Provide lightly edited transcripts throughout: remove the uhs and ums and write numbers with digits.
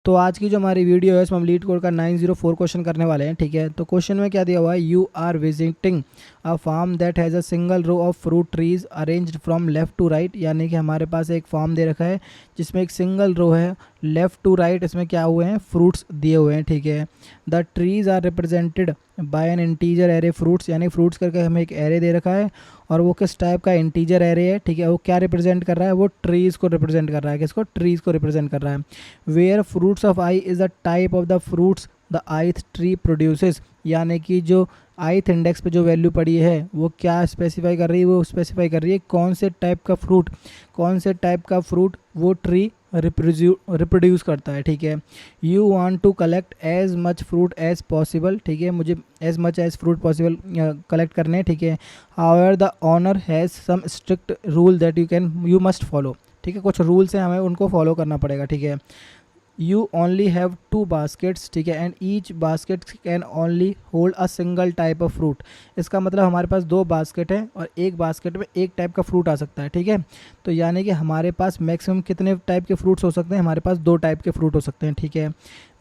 तो आज की जो हमारी वीडियो है इसमें हम लीड कोड का 904 क्वेश्चन करने वाले हैं। ठीक है, तो क्वेश्चन में क्या दिया हुआ है, you are visiting a farm that has a single row of fruit trees arranged from left to right. यानी कि हमारे पास एक फार्म दे रखा है जिसमें एक सिंगल रो है, लेफ्ट टू राइट इसमें क्या हुए हैं, फ्रूट्स दिए हुए हैं। ठीक है, the trees are represented by an integer array fruits, यानी फ्रूट्स करके हमें एक एरे दे रखा है और वो किस टाइप का इंटीजर एरे है। ठीक है, वो क्या रिप्रेजेंट कर रहा है, वो ट्रीज़ को रिप्रेजेंट कर रहा है। किसको, ट्रीज़ को रिप्रेजेंट कर रहा है। Where fruits of I is the type of the fruits the ith tree produces, यानी कि जो आइथ इंडेक्स पे जो वैल्यू पड़ी है वो क्या स्पेसिफाई कर रही है, वो स्पेसिफाई कर रही है कौन से टाइप का फ्रूट, कौन से टाइप का फ्रूट वो ट्री रिप्रोड्यूस करता है। ठीक है, you want to collect as much fruit as possible. ठीक है, मुझे as much as fruit possible collect करने हैं। ठीक है, however the owner has some strict rule that you must follow. ठीक है, कुछ रूल्स हैं, हमें उनको फॉलो करना पड़ेगा। ठीक है, you only have two baskets, ठीक है, and each basket can only hold a single type of fruit. इसका मतलब हमारे पास दो बास्केट है और एक बास्केट में एक टाइप का फ्रूट आ सकता है। ठीक है, तो यानी कि हमारे पास मैक्सिमम कितने टाइप के फ्रूट्स हो सकते हैं, हमारे पास दो टाइप के फ्रूट हो सकते हैं। ठीक है,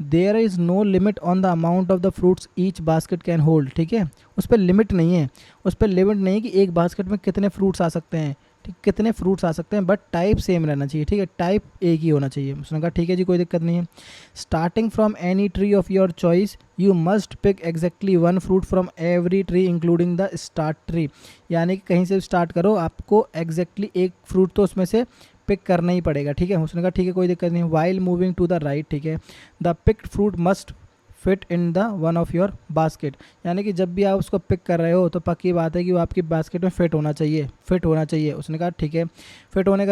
there is no limit on the amount of the fruits each basket can hold. ठीक है, उस पर लिमिट नहीं है, उस पर लिमिट नहीं है कि एक बास्केट में कितने फ्रूट्स आ सकते हैं, ठीक, कितने फ्रूट्स आ सकते हैं, बट टाइप सेम रहना चाहिए। ठीक है, टाइप एक ही होना चाहिए। उसने कहा ठीक है जी, कोई दिक्कत नहीं है। Starting from any tree of your choice you must pick exactly one fruit from every tree including the start tree, यानी कि कहीं से स्टार्ट करो, आपको एग्जैक्टली एक फ्रूट तो उसमें से पिक करना ही पड़ेगा। ठीक है, उसने कहा ठीक है, कोई दिक्कत नहीं। While moving to the right, ठीक है, the picked fruit must fit in the one of your basket, यानी कि जब भी आप उसको पिक कर रहे हो तो पक्की बात है कि वो आपकी बास्केट में फिट होना चाहिए, फिट होना चाहिए। उसने कहा ठीक है, फिट होने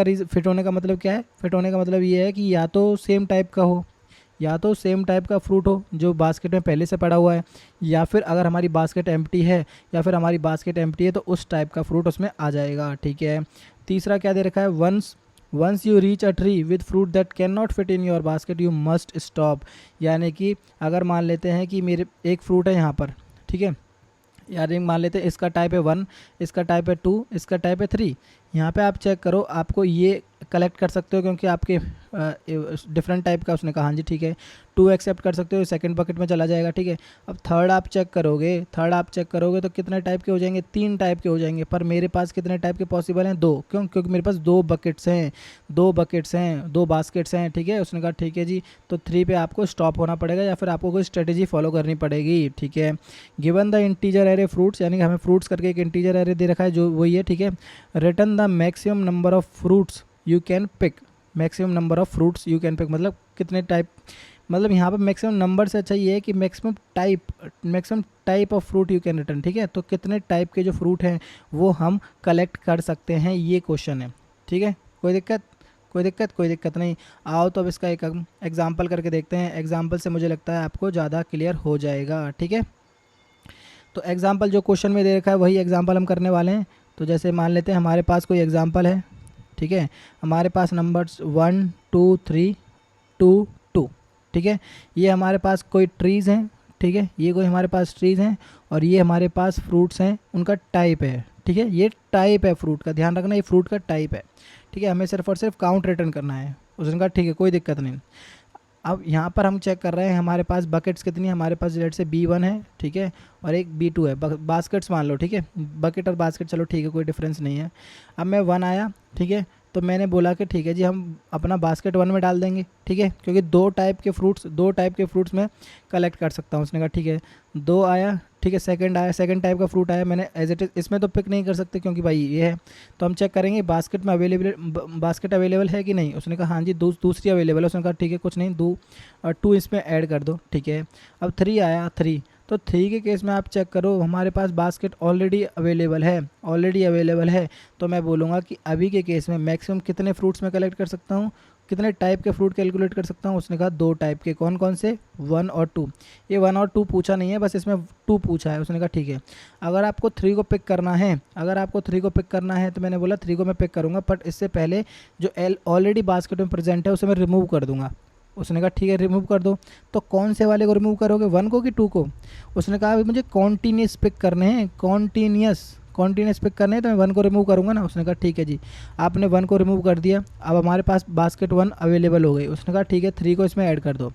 का मतलब क्या है, फिट होने का मतलब ये है कि या तो सेम टाइप का हो, या तो सेम टाइप का फ्रूट हो जो बास्केट में पहले से पड़ा हुआ है, या फिर अगर हमारी बास्केट एम्प्टी है, या फिर हमारी बास्केट एम्प्टी है तो उस टाइप का फ्रूट उसमें आ जाएगा। ठीक है, तीसरा क्या दे रखा है, once you reach a tree with fruit that can not fit in your basket you must stop, यानी कि अगर मान लेते हैं कि मेरे एक फ्रूट है यहाँ पर, ठीक है, यार मान लेते हैं इसका टाइप है 1, इसका टाइप है 2, इसका टाइप है 3। यहाँ पे आप चेक करो, आपको ये कलेक्ट कर सकते हो क्योंकि आपके डिफरेंट टाइप का उसने कहा। हाँ जी ठीक है, 2 एक्सेप्ट कर सकते हो, सेकंड बकेट में चला जाएगा। ठीक है, अब थर्ड आप चेक करोगे तो कितने टाइप के हो जाएंगे, 3 टाइप के हो जाएंगे, पर मेरे पास कितने टाइप के पॉसिबल हैं, 2। क्यों, क्योंकि मेरे पास 2 बकेट्स हैं, 2 बास्केट्स हैं। ठीक है, उसने कहा ठीक है जी, तो 3 पे आपको स्टॉप होना पड़ेगा या फिर आपको कोई स्ट्रेटेजी फॉलो करनी पड़ेगी। ठीक है, given the integer array fruits, यानी कि हमें फ्रूट्स करके एक इंटीजर एरे दे रखा है जो वही है। ठीक है, return the maximum number of fruits you can pick, maximum number of fruits you can pick मतलब कितने टाइप, मतलब यहाँ पर मैक्सिमम नंबर से अच्छा ये है कि maximum type of fruit you can return. ठीक है, तो कितने टाइप के जो फ्रूट हैं वो हम कलेक्ट कर सकते हैं, ये क्वेश्चन है। ठीक है, कोई दिक्कत नहीं। आओ तो अब इसका एक एग्जाम्पल करके देखते हैं, एग्जाम्पल से मुझे लगता है आपको ज़्यादा क्लियर हो जाएगा। ठीक है, तो एग्जाम्पल जो क्वेश्चन में दे रखा है वही एग्जाम्पल हम करने वाले हैं। तो जैसे मान लेते हैं हमारे पास कोई एग्जाम्पल है, ठीक है, हमारे पास नंबर्स 1 2 3 2 2, ठीक है, ये हमारे पास कोई ट्रीज़ हैं। ठीक है, ये कोई हमारे पास ट्रीज़ हैं और ये हमारे पास फ्रूट्स हैं, उनका टाइप है। ठीक है, ये टाइप है फ्रूट का, ध्यान रखना ये फ्रूट का टाइप है। ठीक है, हमें सिर्फ और सिर्फ काउंट रिटर्न करना है। उसने कहा ठीक है, कोई दिक्कत नहीं। अब यहाँ पर हम चेक कर रहे हैं हमारे पास बकेट्स कितनी है, हमारे पास जेड से B1 है, ठीक है, और एक B2 है, बास्केट्स मान लो। ठीक है, बकेट और बास्केट चलो ठीक है, कोई डिफरेंस नहीं है। अब मैं 1 आया, ठीक है, तो मैंने बोला कि ठीक है जी हम अपना बास्केट 1 में डाल देंगे। ठीक है, क्योंकि दो टाइप के फ्रूट्स मैं कलेक्ट कर सकता हूँ। उसने कहा ठीक है, 2 आया, ठीक है, सेकंड टाइप का फ्रूट आया, मैंने एज इट इज़ इसमें तो पिक नहीं कर सकते क्योंकि भाई ये है, तो हम चेक करेंगे बास्केट में बास्केट अवेलेबल है कि नहीं। उसने कहा हाँ जी दूसरी अवेलेबल है। उसने कहा ठीक है, कुछ नहीं, 2 इसमें ऐड कर दो। ठीक है, अब 3 आया, 3, तो 3 के केस में आप चेक करो हमारे पास बास्केट ऑलरेडी अवेलेबल है, तो मैं बोलूँगा कि अभी के केस में मैक्सिमम कितने फ्रूट्स में कलेक्ट कर सकता हूँ, कितने टाइप के फ्रूट कैलकुलेट कर सकता हूँ। उसने कहा 2 टाइप के, कौन कौन से, 1 और 2। ये 1 और 2 पूछा नहीं है, बस इसमें 2 पूछा है। उसने कहा ठीक है, अगर आपको 3 को पिक करना है तो मैंने बोला 3 को मैं पिक करूँगा, बट इससे पहले जो ऑलरेडी बास्केट में प्रेजेंट है उसे मैं रिमूव कर दूँगा। उसने कहा ठीक है, रिमूव कर दो। तो कौन से वाले को रिमूव करोगे, 1 को कि 2 को। उसने कहा मुझे कॉन्टीन्यूस पिक करने हैं, कॉन्टीन्यूस पिक करने हैं तो मैं 1 को रिमूव करूँगा ना। उसने कहा ठीक है जी। आपने 1 को रिमूव कर दिया, अब हमारे पास बास्केट 1 अवेलेबल हो गई। उसने कहा ठीक है 3 को इसमें ऐड कर दो।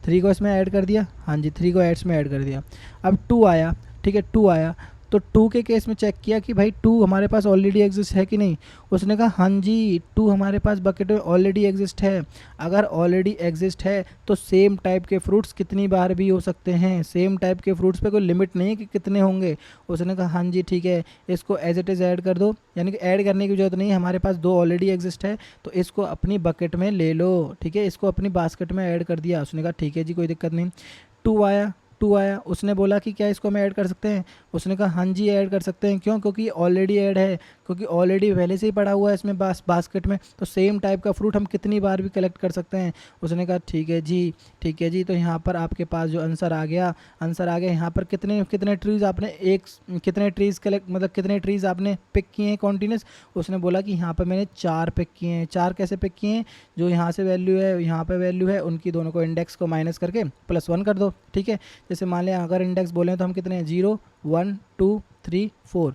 3 को इसमें ऐड कर दिया, हाँ जी 3 को एड्स में ऐड कर दिया। अब 2 आया, ठीक है 2 आया, तो 2 के केस में चेक किया कि भाई 2 हमारे पास ऑलरेडी एग्जिस्ट है कि नहीं। उसने कहा हाँ जी 2 हमारे पास बकेट में ऑलरेडी एग्जिस्ट है। अगर ऑलरेडी एग्जिस्ट है तो सेम टाइप के फ्रूट्स कितनी बार भी हो सकते हैं, सेम टाइप के फ्रूट्स पे कोई लिमिट नहीं है कि कितने होंगे। उसने कहा हाँ जी ठीक है, इसको एज इट इज़ ऐड कर दो, यानी कि ऐड करने की जरूरत नहीं है, हमारे पास 2 ऑलरेडी एग्जिस्ट है, तो इसको अपनी बकेट में ले लो, ठीक है, इसको अपनी बास्केट में ऐड कर दिया। उसने कहा ठीक है जी कोई दिक्कत नहीं। 2 आया, 2 आया, उसने बोला कि क्या इसको हम ऐड कर सकते हैं। उसने कहा हाँ जी ऐड कर सकते हैं। क्यों? क्योंकि ऑलरेडी ऐड है, क्योंकि ऑलरेडी पहले से ही पड़ा हुआ है इसमें बास्केट में, तो सेम टाइप का फ्रूट हम कितनी बार भी कलेक्ट कर सकते हैं। उसने कहा ठीक है जी, ठीक है जी। तो यहाँ पर आपके पास जो आंसर आ गया, यहाँ पर कितने कितने ट्रीज़ आपने कितने ट्रीज़ कलेक्ट मतलब कितने ट्रीज़ आपने पिक किए हैं कॉन्टीन्यूस। उसने बोला कि यहाँ पर मैंने 4 पिक किए हैं। 4 कैसे पिक किए हैं? जो यहाँ से वैल्यू है यहाँ पर वैल्यू है, उनकी दोनों को इंडेक्स को माइनस करके +1 कर दो, ठीक है। जैसे मान लें अगर इंडेक्स बोलें तो हम कितने हैं 0 1 2 3 4,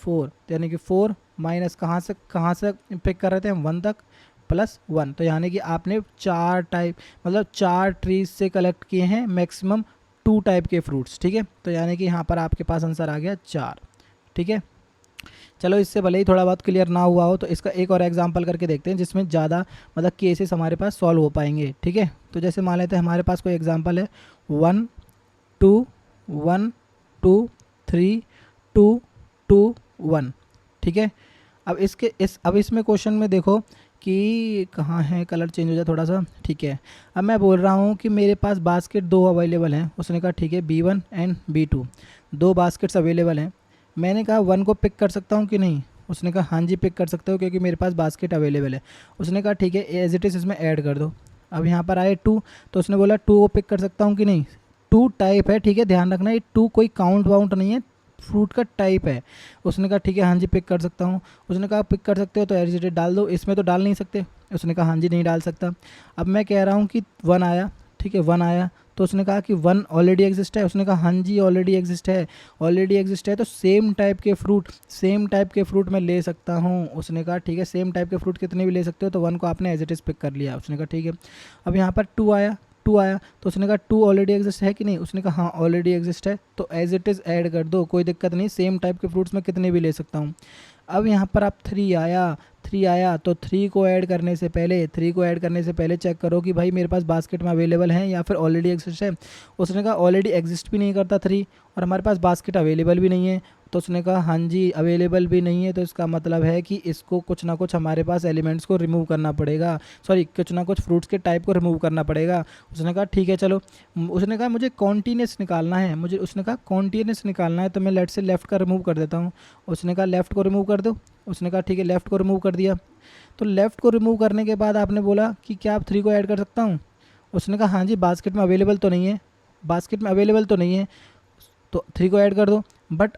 4 यानी कि 4 माइनस कहाँ से पिक कर रहे थे हम 1 तक +1, तो यानी कि आपने 4 टाइप मतलब 4 ट्रीज से कलेक्ट किए हैं मैक्सिमम 2 टाइप के फ्रूट्स, ठीक है। तो यानी कि यहाँ पर आपके पास आंसर आ गया 4, ठीक है। चलो इससे भले ही थोड़ा बहुत क्लियर ना हुआ हो तो इसका एक और एग्जांपल करके देखते हैं जिसमें ज़्यादा मतलब केसेस हमारे पास सॉल्व हो पाएंगे, ठीक है। तो जैसे मान लेते हैं हमारे पास कोई एग्जांपल है 1 2 1 2 3 2 2 1, ठीक है। अब इसमें क्वेश्चन में देखो कि कहाँ है, कलर चेंज हो जाए थोड़ा सा, ठीक है। अब मैं बोल रहा हूँ कि मेरे पास बास्केट 2 अवेलेबल हैं। उसने कहा ठीक है B1 and B2 2 baskets available हैं। मैंने कहा 1 को पिक कर सकता हूँ कि नहीं। उसने कहा हाँ जी पिक कर सकते हो क्योंकि मेरे पास बास्केट अवेलेबल है। उसने कहा ठीक है एज इट इज़ इसमें ऐड कर दो। अब यहाँ पर आए 2, तो उसने बोला 2 को पिक कर सकता हूँ कि नहीं। 2 टाइप है, ठीक है, ध्यान रखना ये 2 कोई काउंट वाउंट नहीं है, फ्रूट का टाइप है। उसने कहा ठीक है हाँ जी पिक कर सकता हूँ। उसने कहा पिक कर सकते हो तो एज इट इज़ डाल दो, इसमें तो डाल नहीं सकते। उसने कहा हाँ जी नहीं डाल सकता। अब मैं कह रहा हूँ कि 1 आया, ठीक है 1 आया, तो उसने कहा कि 1 ऑलरेडी एग्जिस्ट है। उसने कहा हाँ जी ऑलरेडी एग्जिस्ट है, तो सेम टाइप के फ्रूट मैं ले सकता हूँ। उसने कहा ठीक है सेम टाइप के फ्रूट कितने भी ले सकते हो, तो 1 को आपने एज इट इज़ पिक कर लिया। उसने कहा ठीक है। अब यहाँ पर 2 आया, तो उसने कहा 2 ऑलरेडी एग्जिस्ट है कि नहीं। उसने कहा हाँ ऑलरेडी एग्जिस्ट है, तो एज इट इज़ ऐड कर दो, कोई दिक्कत नहीं, सेम टाइप के फ्रूट्स मैं कितने भी ले सकता हूँ। अब यहाँ पर आप 3 आया, तो 3 को ऐड करने से पहले चेक करो कि भाई मेरे पास बास्केट में अवेलेबल हैं या फिर ऑलरेडी एग्जिस्ट है। उसने कहा ऑलरेडी एग्जिस्ट भी नहीं करता 3, और हमारे पास बास्केट अवेलेबल भी नहीं है। तो उसने कहा हाँ जी अवेलेबल भी नहीं है, तो इसका मतलब है कि इसको कुछ ना कुछ हमारे पास एलिमेंट्स को रिमूव करना पड़ेगा, कुछ ना कुछ फ्रूट्स के टाइप को रिमूव करना पड़ेगा। उसने कहा ठीक है चलो। उसने कहा मुझे कॉन्टीन्यूस निकालना है, तो मैं लेट से लेफ़्ट का रिमूव कर देता हूँ। उसने कहा लेफ़्ट को रिमूव कर दो। उसने कहा ठीक है लेफ़्ट को रिमूव कर दिया। तो लेफ़्ट को रिमूव करने के बाद आपने बोला कि क्या आप 3 को ऐड कर सकता हूँ। उसने कहा हाँ जी बास्केट में अवेलेबल तो नहीं है, तो 3 को ऐड कर दो। बट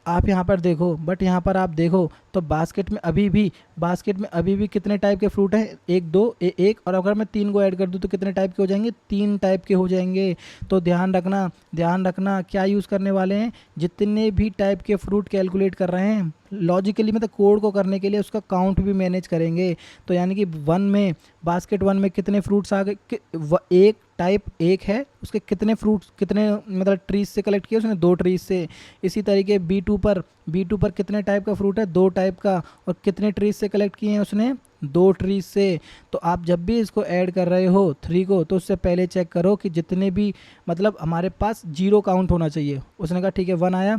यहाँ पर आप देखो तो बास्केट में अभी भी कितने टाइप के फ्रूट हैं, 1 2 1, और अगर मैं 3 को ऐड कर दूँ तो कितने टाइप के हो जाएंगे, 3 टाइप के हो जाएंगे। तो ध्यान रखना क्या यूज़ करने वाले हैं, जितने भी टाइप के फ्रूट कैलकुलेट कर रहे हैं लॉजिकली मतलब कोड को करने के लिए उसका काउंट भी मैनेज करेंगे। तो यानी कि बास्केट 1 में कितने फ्रूट्स आ गए, एक टाइप 1 है, उसके कितने फ्रूट्स कितने मतलब ट्रीज से कलेक्ट किए उसने, 2 ट्रीज से। इसी तरीके B2 पर कितने टाइप का फ्रूट है, 2 टाइप का, और कितने ट्रीज से कलेक्ट किए हैं उसने, 2 ट्रीज से। तो आप जब भी इसको ऐड कर रहे हो 3 को, तो उससे पहले चेक करो कि जितने भी मतलब हमारे पास 0 काउंट होना चाहिए। उसने कहा ठीक है 1 आया,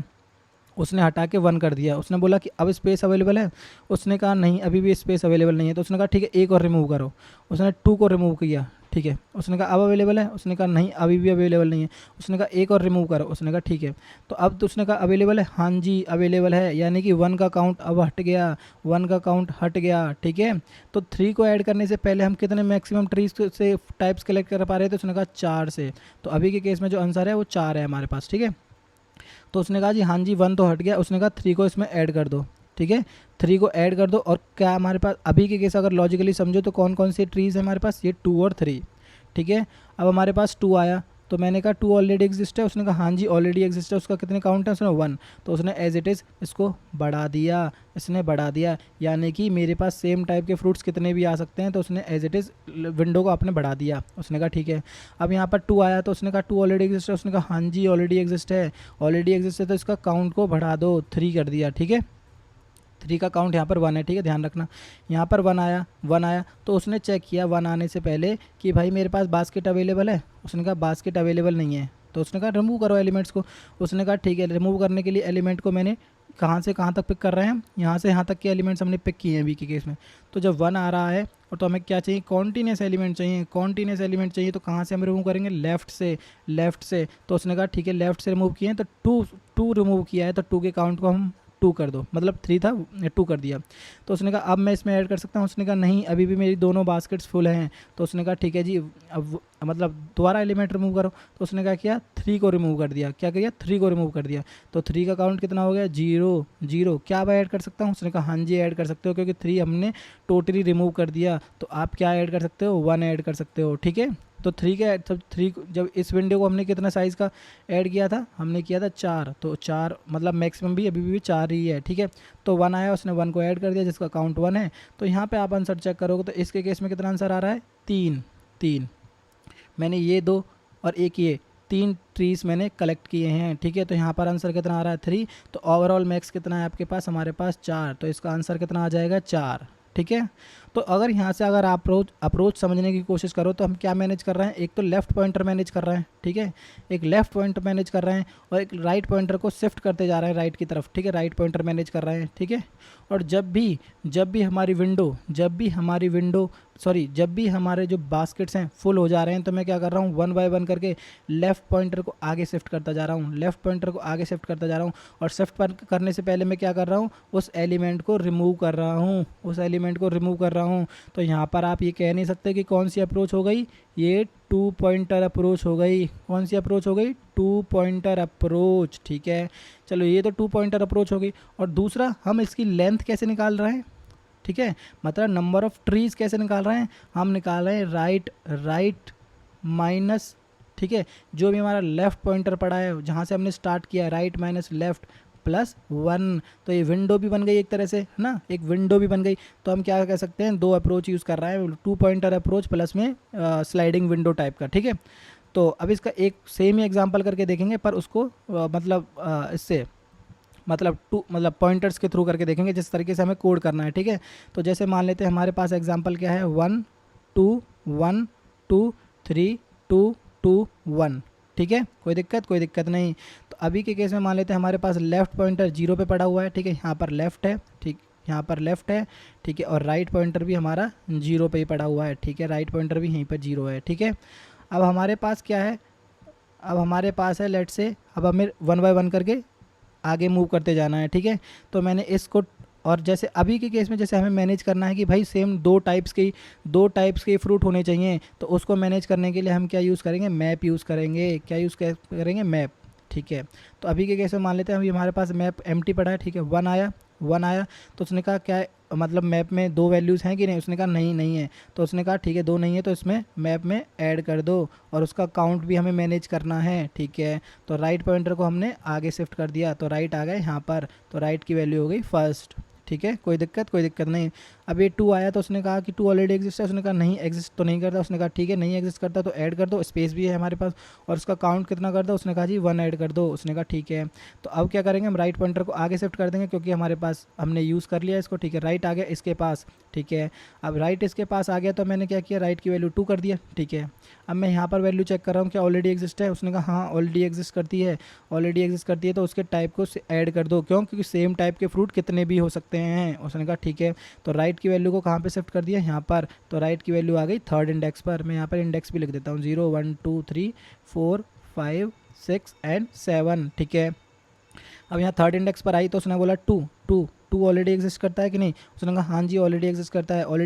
उसने हटा के 1 कर दिया। उसने बोला कि अब स्पेस अवेलेबल है। उसने कहा नहीं अभी भी स्पेस अवेलेबल नहीं है। तो उसने कहा ठीक है 1 और रिमूव करो। उसने 2 को रिमूव किया, ठीक है। उसने कहा अब अवेलेबल है। उसने कहा नहीं अभी भी अवेलेबल नहीं है। उसने कहा 1 और रिमूव करो। उसने कहा ठीक है। तो अब तो उसने कहा अवेलेबल है, हाँ जी अवेलेबल है, यानी कि 1 का काउंट अब हट गया, ठीक है। तो 3 को ऐड करने से पहले हम कितने मैक्सिमम ट्रीज से टाइप्स कलेक्ट कर पा रहे थे, उसने कहा 4 से। तो अभी के केस में जो आंसर है वो 4 है हमारे पास, ठीक है। तो उसने कहा जी हाँ जी 1 तो हट गया। उसने कहा 3 को इसमें ऐड कर दो, ठीक है, 3 को ऐड कर दो। और क्या हमारे पास अभी के केस अगर लॉजिकली समझो तो कौन कौन से ट्रीज़ है हमारे पास, ये 2 और 3, ठीक है। अब हमारे पास 2 आया, तो मैंने कहा 2 ऑलरेडी एग्जिस्ट है, उसने कहा हाँ जी ऑलरेडी एग्जिस्ट है, उसका कितने काउंट है, उसने 1, तो उसने एज इट इज़ इसको बढ़ा दिया, इसने बढ़ा दिया, यानी कि मेरे पास सेम टाइप के फ्रूट्स कितने भी आ सकते हैं, तो उसने एज इट इज़ विंडो को आपने बढ़ा दिया। उसने कहा ठीक है। अब यहाँ पर 2 आया तो उसने कहा 2 ऑलरेडी एग्जिस्ट है, उसने कहा हाँ जी ऑलरेडी एग्जिस्ट है, ऑलरेडी एग्जिस्ट है, तो इसका काउंट को बढ़ा दो, 3 कर दिया, ठीक है। 3 का काउंट यहाँ पर 1 है, ठीक है, ध्यान रखना। यहाँ पर 1 आया तो उसने चेक किया 1 आने से पहले कि भाई मेरे पास बास्केट अवेलेबल है, उसने कहा बास्केट अवेलेबल नहीं है, तो उसने कहा रिमूव करो एलिमेंट्स को। उसने कहा ठीक है, रिमूव करने के लिए एलिमेंट को मैंने कहाँ से कहाँ तक पिक कर रहे हैं हम, यहाँ से यहाँ तक के एलिमेंट्स हमने पिक किए हैं बी के केस में। तो जब 1 आ रहा है और तो हमें क्या चाहिए, कॉन्टीन्यूस एलिमेंट चाहिए, कॉन्टीन्यूस एलिमेंट चाहिए, तो कहाँ से हम रिमूव करेंगे, लेफ्ट से। तो उसने कहा ठीक है, लेफ्ट से रिमूव किए हैं, तो 2 रिमूव किया है, तो 2 के काउंट को हम 2 कर दो, मतलब 3 था 2 कर दिया। तो उसने कहा अब मैं इसमें ऐड कर सकता हूँ, उसने कहा नहीं अभी भी मेरी दोनों बास्केट्स फुल हैं। तो उसने कहा ठीक है जी, अब मतलब दोबारा एलिमेंट रिमूव करो। तो उसने कहा किया 3 को रिमूव कर दिया, क्या किया 3 को रिमूव कर दिया। तो 3 का काउंट कितना हो गया, 0। क्या अब ऐड कर सकता हूँ, उसने कहा हाँ जी ऐड कर सकते हो, क्योंकि 3 हमने टोटली रिमूव कर दिया। तो आप क्या ऐड कर सकते हो, 1 ऐड कर सकते हो, ठीक है। तो 3 के तब 3 जब इस विंडो को हमने कितना साइज़ का ऐड किया था, हमने किया था 4, तो 4 मतलब मैक्सिमम भी अभी भी 4 ही है, ठीक है। तो 1 आया, उसने 1 को ऐड कर दिया जिसका काउंट 1 है। तो यहाँ पे आप आंसर चेक करोगे तो इसके केस में कितना आंसर आ रहा है, 3। मैंने ये 2 और एक ये 3 ट्रीज़ मैंने कलेक्ट किए हैं, ठीक है। तो यहाँ पर आंसर कितना आ रहा है, 3। तो ओवरऑल मैक्स कितना है आपके पास, हमारे पास 4, तो इसका आंसर कितना आ जाएगा, 4, ठीक है। तो अगर यहाँ से अगर आप अप्रोच समझने की कोशिश करो तो हम क्या मैनेज कर रहे हैं, एक तो लेफ़्ट पॉइंटर मैनेज कर रहे हैं, ठीक है, एक लेफ़्ट पॉइंटर मैनेज कर रहे हैं, और एक राइट पॉइंटर को शिफ्ट करते जा रहे हैं राइट की तरफ, ठीक है, राइट पॉइंटर मैनेज कर रहे हैं, ठीक है। और जब भी हमारे जो बास्केट्स हैं फुल हो जा रहे हैं, तो मैं क्या कर रहा हूँ, 1 बाय 1 करके लेफ़्ट पॉइंटर को आगे शिफ्ट करता जा रहा हूँ, और शिफ्ट करने से पहले मैं क्या कर रहा हूँ, उस एलिमेंट को रिमूव कर रहा हूँ। तो यहाँ पर आप ये कह नहीं सकते कि कौन सी अप्रोच हो गई, ये 2 पॉइंटर अप्रोच हो गई। कौन सी अप्रोच हो गई, 2 पॉइंटर अप्रोच, ठीक है। चलो ये तो 2 पॉइंटर अप्रोच हो गई। और दूसरा, हम इसकी लेंथ कैसे निकाल रहे हैं, ठीक है, मतलब नंबर ऑफ ट्रीज़ कैसे निकाल रहे हैं, हम निकाल रहे हैं राइट माइनस, ठीक है, जो भी हमारा लेफ़्ट पॉइंटर पड़ा है जहाँ से हमने स्टार्ट किया है, राइट माइनस लेफ़्ट प्लस 1। तो ये विंडो भी बन गई एक तरह से, है ना, एक विंडो भी बन गई। तो हम क्या कह सकते हैं, 2 अप्रोच यूज़ कर रहा है, 2 पॉइंटर अप्रोच प्लस में स्लाइडिंग विंडो टाइप का, ठीक है। तो अब इसका एक सेम ही एग्जांपल करके देखेंगे, पर उसको इससे मतलब पॉइंटर्स के थ्रू करके देखेंगे, जिस तरीके से हमें कोड करना है, ठीक है। तो जैसे मान लेते हैं हमारे पास एग्जांपल क्या है, 1 2 1 2 3 2 2 1, ठीक है, कोई दिक्कत नहीं। तो अभी के केस में मान लेते हैं हमारे पास लेफ़्ट पॉइंटर 0 पे पड़ा हुआ है, ठीक है, यहाँ पर लेफ़्ट है, ठीक, यहाँ पर लेफ़्ट है, ठीक है, और राइट पॉइंटर भी हमारा 0 पे ही पड़ा हुआ है, ठीक है, राइट पॉइंटर भी यहीं पर 0 है, ठीक है। अब हमारे पास क्या है, अब हमारे पास है लेट से, अब हमें 1 बाय 1 करके आगे मूव करते जाना है, ठीक है। तो मैंने इसको, और जैसे अभी के केस में जैसे हमें मैनेज करना है कि भाई सेम 2 टाइप्स के फ्रूट होने चाहिए, तो उसको मैनेज करने के लिए हम क्या यूज़ करेंगे, मैप यूज़ करेंगे। क्या यूज़ करेंगे, मैप, ठीक है। तो अभी के केस में मान लेते हैं अभी हमारे पास मैप एम्प्टी पड़ा है, ठीक है, 1 आया। तो उसने कहा क्या मतलब मैप में 2 वैल्यूज़ हैं कि नहीं, उसने कहा नहीं है। तो उसने कहा ठीक है 2 नहीं है, तो इसमें मैप में ऐड कर दो, और उसका काउंट भी हमें मैनेज करना है, ठीक है। तो राइट पॉइंटर को हमने आगे शिफ्ट कर दिया, तो राइट आ गए यहाँ पर, तो राइट की वैल्यू हो गई 1, ठीक है, कोई दिक्कत नहीं। अब ये 2 आया तो उसने कहा कि 2 ऑलरेडी एग्जिस्ट है, उसने कहा नहीं एग्जिस्ट तो नहीं करता, उसने कहा ठीक है नहीं एग्जिस्ट करता तो ऐड कर दो, स्पेस भी है हमारे पास, और उसका काउंट कितना कर दो, उसने कहा जी 1 ऐड कर दो, उसने कहा ठीक है। तो अब क्या करेंगे, हम राइट पॉइंटर को आगे शिफ्ट कर देंगे, क्योंकि हमारे पास हमने यूज़ कर लिया इसको, ठीक है, राइट आ गया इसके पास, ठीक है। अब राइट इसके पास आ गया तो मैंने क्या किया, राइट की वैल्यू 2 कर दिया, ठीक है। अब मैं यहाँ पर वैल्यू चेक कर रहा हूँ क्या ऑलरेडी एग्जिस्ट है, उसने कहा हाँ ऑलरेडी एग्जिस्ट करती है, तो उसके टाइप को ऐड कर दो, क्यों, क्योंकि सेम टाइप के फ्रूट कितने भी हो सकते हैं, उसने कहा ठीक है। तो राइट की वैल्यू को कहाँ पे शिफ्ट कर दिया, यहाँ पर, तो राइट की वैल्यू आ गई 3rd इंडेक्स पर। मैं यहाँ पर इंडेक्स भी लिख देता हूँ, 0 1 2 3 4 5 6 एंड 7, ठीक है। अब यहाँ 3rd इंडेक्स पर आई तो उसने बोला 2 ऑलरेडी एग्जिस्ट करता है कि नहीं, उसने कहा हाँ जी ऑलरेडी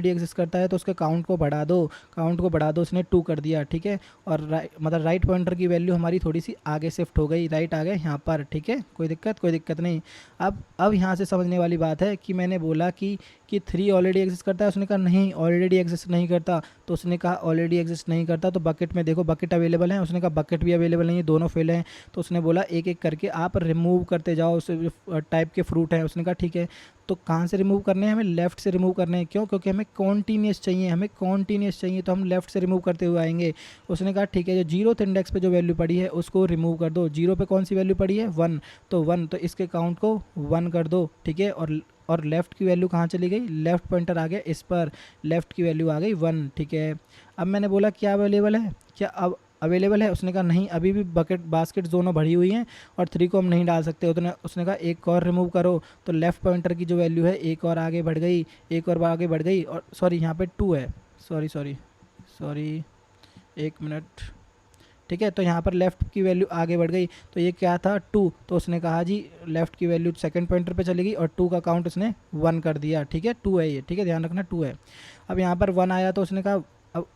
एग्जिस्ट करता है, तो उसके काउंट को बढ़ा दो, उसने 2 कर दिया, ठीक है। और राइट पॉइंटर की वैल्यू हमारी थोड़ी सी आगे शिफ्ट हो गई, राइट आ गए यहाँ पर, ठीक है, कोई दिक्कत नहीं। अब यहाँ से समझने वाली बात है कि मैंने बोला कि 3 ऑलरेडी एग्जिस्ट करता है, उसने कहा नहीं ऑलरेडी एग्जिस्ट नहीं करता, तो उसने कहा ऑलरेडी एग्जिस्ट नहीं करता। तो बकेट में देखो बकेट अवेलेबल है, उसने कहा बकेट भी अवेलेबल नहीं है, दोनों फेल हैं। तो उसने बोला एक एक करके आप रिमूव करते जाओ उस टाइप के फ्रूट हैं। उसने कहा ठीक है। तो कहाँ से रिमूव करने हैं, हमें लेफ़्ट से रिमूव करने हैं। क्यों? क्योंकि हमें कॉन्टीन्यूस चाहिए, हमें कॉन्टीन्यूस चाहिए, तो हम लेफ़्ट से रिमूव करते हुए आएंगे। उसने कहा ठीक है, जो जीरोथ इंडेक्स पे जो वैल्यू पड़ी है उसको रिमूव कर दो। जीरो पे कौन सी वैल्यू पड़ी है, 1, तो 1, तो इसके काउंट को 1 कर दो, ठीक है। और लेफ़्ट की वैल्यू कहाँ चली गई, लेफ़्ट पॉइंटर आ गया इस पर, लेफ़्ट की वैल्यू आ गई 1, ठीक है। अब मैंने बोला क्या अवेलेबल है, क्या अब अवेलेबल है? उसने कहा नहीं, अभी भी बकेट बास्केट दोनों भरी हुई हैं और 3 को हम नहीं डाल सकते। उसने कहा एक और रिमूव करो। तो लेफ़्ट पॉइंटर की जो वैल्यू है एक और आगे बढ़ गई, एक और आगे बढ़ गई। और सॉरी यहाँ पे 2 है, सॉरी सॉरी सॉरी, 1 मिनट, ठीक है। तो यहाँ पर लेफ़्ट की वैल्यू आगे बढ़ गई, तो ये क्या था 2। तो उसने कहा जी लेफ़्ट की वैल्यू सेकंड पॉइंटर पे चली गई और 2 का काउंट उसने 1 कर दिया, ठीक है। 2 है ये, ठीक है, ध्यान रखना 2 है। अब यहाँ पर 1 आया तो उसने कहा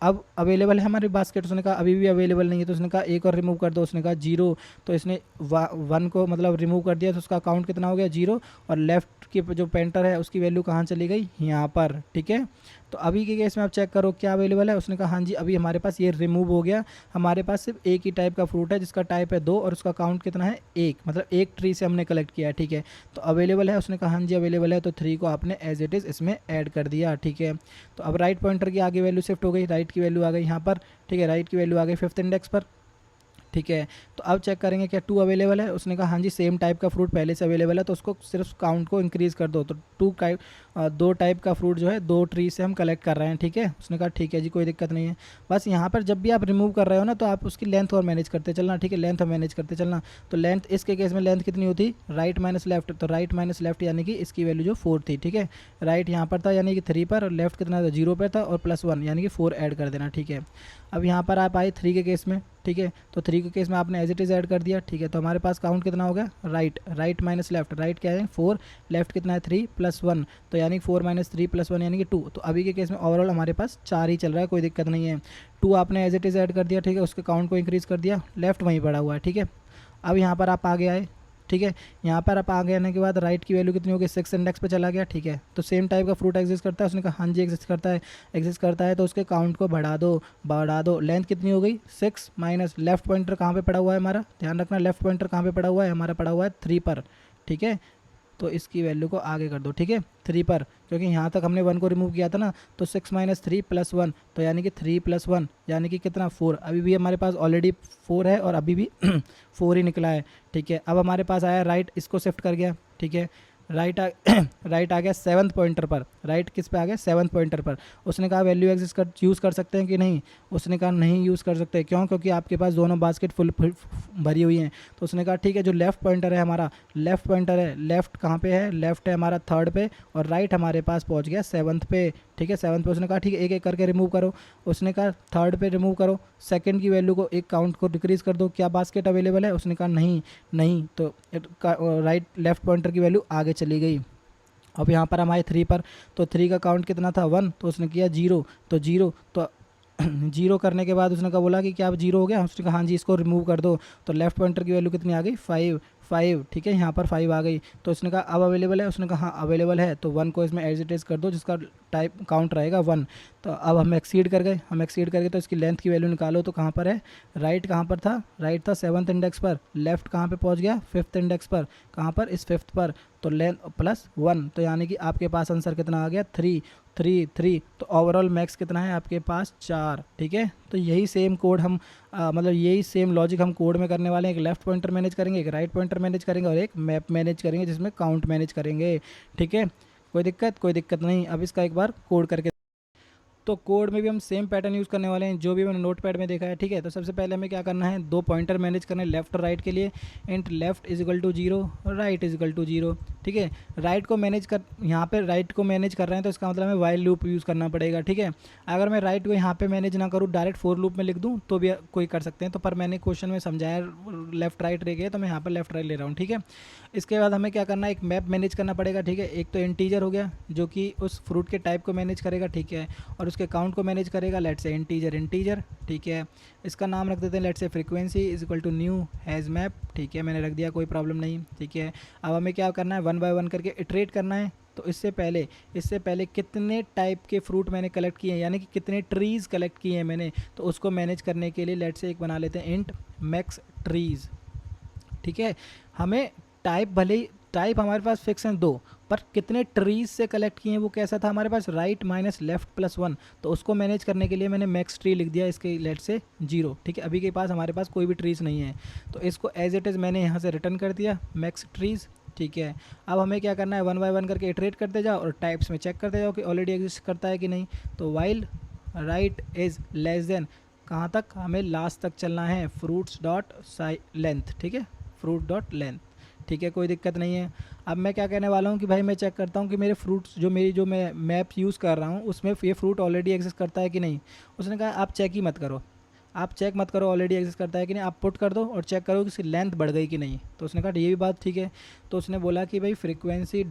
अब अवेलेबल है हमारी बास्केट। उसने कहा अभी भी अवेलेबल नहीं है। तो उसने कहा एक और रिमूव कर दो। उसने कहा 0, तो इसने 1 को मतलब रिमूव कर दिया, तो उसका काउंट कितना हो गया 0। और लेफ़्ट की जो पेंटर है उसकी वैल्यू कहाँ चली गई, यहाँ पर, ठीक है। तो अभी के केस में आप चेक करो क्या अवेलेबल है। उसने कहा हाँ जी, अभी हमारे पास ये रिमूव हो गया। हमारे पास सिर्फ एक ही टाइप का फ्रूट है जिसका टाइप है 2 और उसका काउंट कितना है 1, मतलब एक ट्री से हमने कलेक्ट किया है, ठीक है। तो अवेलेबल है। उसने कहा हाँ जी अवेलेबल है, तो 3 को आपने एज इट इज़ इसमें ऐड कर दिया, ठीक है। तो अब राइट पॉइंटर की आगे वैल्यू शिफ्ट हो गई, राइट की वैल्यू आ गई यहाँ पर, ठीक है, राइट की वैल्यू आ गई 5th इंडेक्स पर, ठीक है। तो अब चेक करेंगे क्या 2 अवेलेबल है। उसने कहा हाँ जी सेम टाइप का फ्रूट पहले से अवेलेबल है, तो उसको सिर्फ काउंट को इंक्रीज़ कर दो। तो 2 टाइप का फ्रूट जो है 2 ट्री से हम कलेक्ट कर रहे हैं, ठीक है। उसने कहा ठीक है जी, कोई दिक्कत नहीं है। बस यहाँ पर जब भी आप रिमूव कर रहे हो ना, तो आप उसकी लेंथ और मैनेज करते चलना, ठीक है, लेंथ और मैनेज करते चलना। तो लेंथ इसके केस में लेंथ कितनी होती, राइट माइनस लेफ्ट, तो राइट माइनस लेफ्ट यानी कि इसकी वैल्यू जो 4 थी, ठीक है। राइट यहाँ पर था यानी कि 3 पर, और लेफ्ट कितना था 0 पर था, और +1 यानी कि 4 ऐड कर देना, ठीक है। अब यहाँ पर आप आए 3 के केस में, ठीक है। तो 3 के केस में आपने एज इट इज़ ऐड कर दिया, ठीक है। तो हमारे पास काउंट कितना हो गया, राइट माइनस लेफ्ट, राइट क्या है 4, लेफ्ट कितना है 3 +1, तो यानी 4 - 3 +1 यानी कि 2। तो अभी के केस में ओवरऑल हमारे पास 4 ही चल रहा है, कोई दिक्कत नहीं है। 2 आपने एज इट इज़ ऐड कर दिया, ठीक है, उसके काउंट को इंक्रीज़ कर दिया, लेफ्ट वहीं पड़ा हुआ है, ठीक है। अब यहाँ पर आप आगे आए, ठीक है। यहाँ पर आप आगे आने के बाद राइट की वैल्यू कितनी होगी, 6 इंडेक्स पे चला गया, ठीक है। तो सेम टाइप का फ्रूट एग्जिस्ट करता है। उसने कहा हाँ जी एग्जिस्ट करता है, तो उसके काउंट को बढ़ा दो। लेंथ कितनी हो गई 6 माइनस लेफ्ट पॉइंटर कहाँ पे पड़ा हुआ है हमारा, ध्यान रखना लेफ्ट पॉइंटर कहाँ पे पड़ा हुआ है, हमारा पड़ा हुआ है 3 पर, ठीक है। तो इसकी वैल्यू को आगे कर दो, ठीक है, 3 पर, क्योंकि यहाँ तक हमने 1 को रिमूव किया था ना। तो 6 - 3 +1, तो यानी कि 3 + 1 यानी कि कितना 4। अभी भी हमारे पास ऑलरेडी 4 है और अभी भी 4 ही निकला है, ठीक है। अब हमारे पास आया राइट, इसको शिफ्ट कर गया, ठीक है। राइट राइट आ गया 7th पॉइंटर पर, राइट किस पे आ गया 7th पॉइंटर पर। उसने कहा वैल्यू एग्जिस्ट कर यूज़ कर सकते हैं कि नहीं, उसने कहा नहीं यूज़ कर सकते। क्यों? क्योंकि आपके पास दोनों बास्केट फुल भरी हुई हैं। तो उसने कहा ठीक है, जो लेफ़्ट पॉइंटर है हमारा, लेफ़्ट पॉइंटर है, लेफ़्ट कहाँ पे है, लेफ़्ट है हमारा 3rd पे, और राइट हमारे पास पहुँच गया 7th पे, ठीक है, 7th पे। उसने कहा ठीक है, एक एक करके रिमूव करो। उसने कहा 3rd पे रिमूव करो, सेकंड की वैल्यू को एक काउंट को डिक्रीज़ कर दो, क्या बास्केट अवेलेबल है, उसने कहा नहीं, तो राइट लेफ़्ट पॉइंटर की वैल्यू आगे चली गई। अब यहाँ पर हम आए 3 पर, तो 3 का काउंट कितना था 1, तो उसने किया 0, तो 0 तो 0 करने के बाद उसने कहा बोला कि क्या अब 0 हो गया, उसने कहा हाँ जी इसको रिमूव कर दो। तो लेफ़्ट पॉइंटर की वैल्यू कितनी आ गई 5, ठीक है, यहाँ पर 5 आ गई। तो उसने कहा अब अवेलेबल है, उसने कहा हाँ अवेलेबल है, तो 1 को इसमें एज इट इज़ कर दो, जिसका टाइप काउंट रहेगा 1। तो अब हम एक्सीड कर गए, तो इसकी लेंथ की वैल्यू निकालो। तो कहाँ पर है, राइट कहाँ पर था, राइट था 7th इंडेक्स पर, लेफ्ट कहाँ पे पहुँच गया 5th इंडेक्स पर, कहाँ पर इस 5th पर, तो लेंथ +1, तो यानी कि आपके पास आंसर कितना आ गया 3। तो ओवरऑल मैक्स कितना है आपके पास 4, ठीक है। तो यही सेम कोड हम मतलब यही सेम लॉजिक हम कोड में करने वाले हैं। एक लेफ्ट पॉइंटर मैनेज करेंगे, एक राइट पॉइंटर मैनेज करेंगे, और एक मैप मैनेज करेंगे जिसमें काउंट मैनेज करेंगे, ठीक है। कोई दिक्कत नहीं। अब इसका एक बार कोड करके, तो कोड में भी हम सेम पैटर्न यूज़ करने वाले हैं जो भी मैंने नोटपैड में देखा है, ठीक है। तो सबसे पहले हमें क्या करना है, 2 पॉइंटर मैनेज करना है लेफ्ट और राइट के लिए। इंट लेफ्ट = 0 और राइट = 0, ठीक है। राइट को मैनेज कर, यहाँ पे राइट को मैनेज कर रहे हैं तो इसका मतलब हमें वाइल लूप यूज़ करना पड़ेगा, ठीक है। अगर मैं राइट को यहाँ पे मैनेज ना करूँ, डायरेक्ट फॉर लूप में लिख दूँ तो भी कोई कर सकते हैं। तो पर मैंने क्वेश्चन में समझाया लेफ्ट राइट रह गया, तो मैं यहाँ पर लेफ्ट राइट ले रहा हूँ, ठीक है। इसके बाद हमें क्या करना है, एक मैप मैनेज करना पड़ेगा, ठीक है। एक तो इंटीजर हो गया जो कि उस फ्रूट के टाइप को मैनेज करेगा, ठीक है, और उसके काउंट को मैनेज करेगा। लेट्स से इंटीजर, ठीक है। इसका नाम रख देते हैं let's say frequency = new has map, ठीक है, मैंने रख दिया, कोई प्रॉब्लम नहीं, ठीक है। अब हमें क्या करना है, 1 बाय 1 करके इटरेट करना है, तो इससे पहले कितने टाइप के फ्रूट मैंने कलेक्ट किए हैं, यानी कि कितने ट्रीज़ कलेक्ट किए हैं मैंने, तो उसको मैनेज करने के लिए लेट से एक बना लेते हैं इंट मैक्स ट्रीज़। ठीक है, हमें टाइप भले ही टाइप हमारे पास फिक्स हैं 2, पर कितने ट्रीज से कलेक्ट किए हैं वो कैसा था हमारे पास, राइट माइनस लेफ्ट प्लस 1। तो उसको मैनेज करने के लिए मैंने मैक्स ट्री लिख दिया इसके लेट से 0। ठीक है, अभी के पास हमारे पास कोई भी ट्रीज नहीं है, तो इसको एज इट इज़ मैंने यहाँ से रिटर्न कर दिया मैक्स ट्रीज। ठीक है, अब हमें क्या करना है, 1 बाय 1 करके इटरेट करते जाओ और टाइप्स में चेक करते जाओ कि ऑलरेडी एग्जिस्ट करता है कि नहीं। तो while right is less than, कहाँ तक, हमें लास्ट तक चलना है, फ्रूट्स डॉट लेंथ। ठीक है, फ्रूट डॉट लेंथ। ठीक है, कोई दिक्कत नहीं है। अब मैं क्या कहने वाला हूँ कि भाई मैं चेक करता हूँ कि मेरे फ्रूट्स जो मैं मैप यूज़ कर रहा हूँ उसमें ये फ्रूट ऑलरेडी एग्जिस्ट करता है कि नहीं। उसने कहा आप चेक ही मत करो, आप चेक मत करो ऑलरेडी एग्जिस्ट करता है कि नहीं, आप पुट कर दो और चेक करो कि इसकी लेंथ बढ़ गई कि नहीं। तो उसने कहा ये भी बात ठीक है। तो उसने बोला कि भाई फ्रीक्वेंसी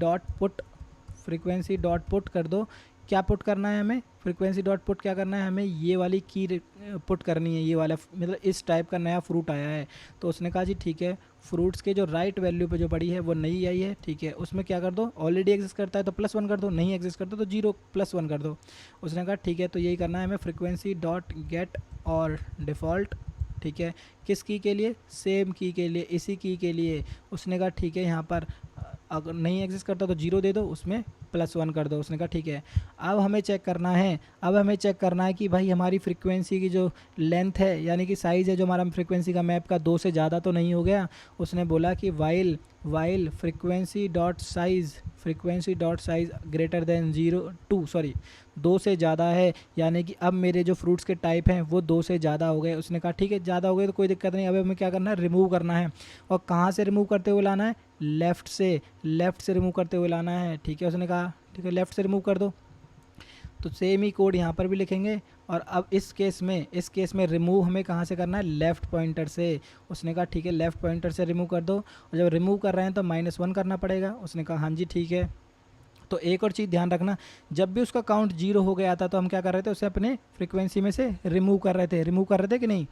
डॉट पुट कर दो। क्या पुट करना है हमें, फ्रीक्वेंसी डॉट पुट क्या करना है हमें, ये वाली की पुट करनी है, ये वाला मतलब इस टाइप का नया फ्रूट आया है। तो उसने कहा जी ठीक है, फ्रूट्स के जो राइट वैल्यू पे जो पड़ी है वो नहीं आई है। ठीक है, उसमें क्या कर दो, ऑलरेडी एग्जिस्ट करता है तो +1 कर दो, नहीं एग्जिस्ट करता तो 0 + 1 कर दो। उसने कहा ठीक है, तो यही करना है हमें, फ्रीक्वेंसी डॉट गेट और डिफ़ॉल्ट। ठीक है, किस की के लिए, सेम की के लिए, इसी की के लिए। उसने कहा ठीक है, यहाँ पर अगर नहीं एग्जिस्ट करता तो 0 दे दो, उसमें +1 कर दो। उसने कहा ठीक है। अब हमें चेक करना है कि भाई हमारी फ्रीक्वेंसी की जो लेंथ है यानी कि साइज़ है जो हमारा फ्रीक्वेंसी का मैप का 2 से ज़्यादा तो नहीं हो गया। उसने बोला कि while frequency dot size greater than 2 से ज़्यादा है, यानी कि अब मेरे जो फ्रूट्स के टाइप हैं वो 2 से ज़्यादा हो गए। उसने कहा ठीक है, ज़्यादा हो गए तो कोई दिक्कत नहीं। अब हमें क्या करना है, रिमूव करना है। और कहाँ से रिमूव करते हुए लाना है, लेफ़्ट से रिमूव करते हुए लाना है। ठीक है, उसने कहा ठीक है, लेफ़्ट से रिमूव कर दो। तो सेम ही कोड यहाँ पर भी लिखेंगे। और अब इस केस में रिमूव हमें कहाँ से करना है, लेफ़्ट पॉइंटर से। उसने कहा ठीक है, लेफ़्ट पॉइंटर से रिमूव कर दो। और जब रिमूव कर रहे हैं तो -1 करना पड़ेगा। उसने कहा हाँ जी ठीक है। तो एक और चीज़ ध्यान रखना, जब भी उसका काउंट 0 हो गया था तो हम क्या कर रहे थे, उसे अपने फ्रीक्वेंसी में से रिमूव कर रहे थे कि नहीं।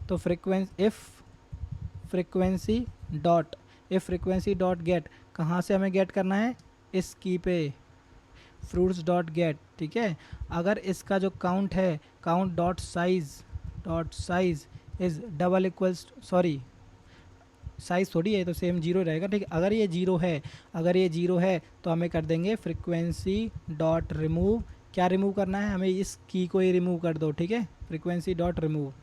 तो फ्रीक्वेंसी डॉट गेट, कहाँ से हमें गेट करना है, इस की पे, फ्रूट्स डॉट गेट। ठीक है, अगर इसका जो काउंट है, count dot size is double equals, sorry size थोड़ी है तो सेम 0 रहेगा। ठीक है, अगर ये 0 है तो हमें कर देंगे फ्रीक्वेंसी डॉट रिमूव। क्या रिमूव करना है हमें, इस की को ही रिमूव कर दो। ठीक है, फ्रीक्वेंसी डॉट रिमूव,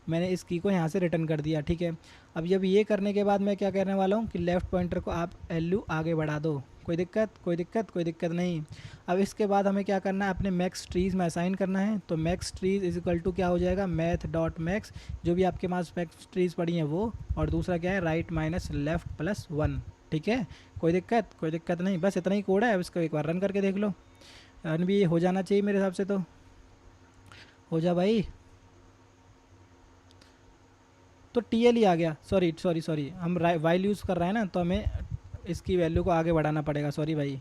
मैंने इस की को यहाँ से रिटर्न कर दिया। ठीक है, अब जब ये करने के बाद मैं क्या कहने वाला हूँ कि लेफ़्ट पॉइंटर को आप एलयू आगे बढ़ा दो। कोई दिक्कत नहीं। अब इसके बाद हमें क्या करना है, अपने मैक्स ट्रीज़ में असाइन करना है। तो max trees is equal to क्या हो जाएगा, मैथ डॉट मैक्स, जो भी आपके पास मैक्स ट्रीज़ पड़ी हैं वो, और दूसरा क्या है, राइट माइनस लेफ़्ट प्लस 1। ठीक है, कोई दिक्कत नहीं, बस इतना ही कोड है। अब इसको एक बार रन करके देख लो, रन भी हो जाना चाहिए मेरे हिसाब से। तो हो जा भाई, तो TL ही आ गया। सॉरी, हम वाइल यूज़ कर रहे हैं ना, तो हमें इसकी वैल्यू को आगे बढ़ाना पड़ेगा। सॉरी भाई,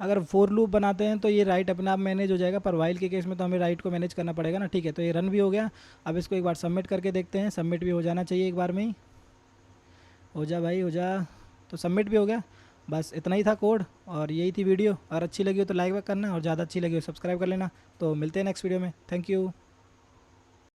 अगर फोर लूप बनाते हैं तो ये राइट अपने आप मैनेज हो जाएगा, पर वाइल के केस में तो हमें राइट को मैनेज करना पड़ेगा ना। ठीक है, तो ये रन भी हो गया। अब इसको एक बार सबमिट करके देखते हैं, सबमिट भी हो जाना चाहिए एक बार में ही। हो जा भाई, हो जा। तो सबमिट भी हो गया। बस इतना ही था कोड और यही थी वीडियो। और अच्छी लगी हो तो लाइक करना, और ज़्यादा अच्छी लगी हो सब्सक्राइब कर लेना। तो मिलते हैं नेक्स्ट वीडियो में। Thank you.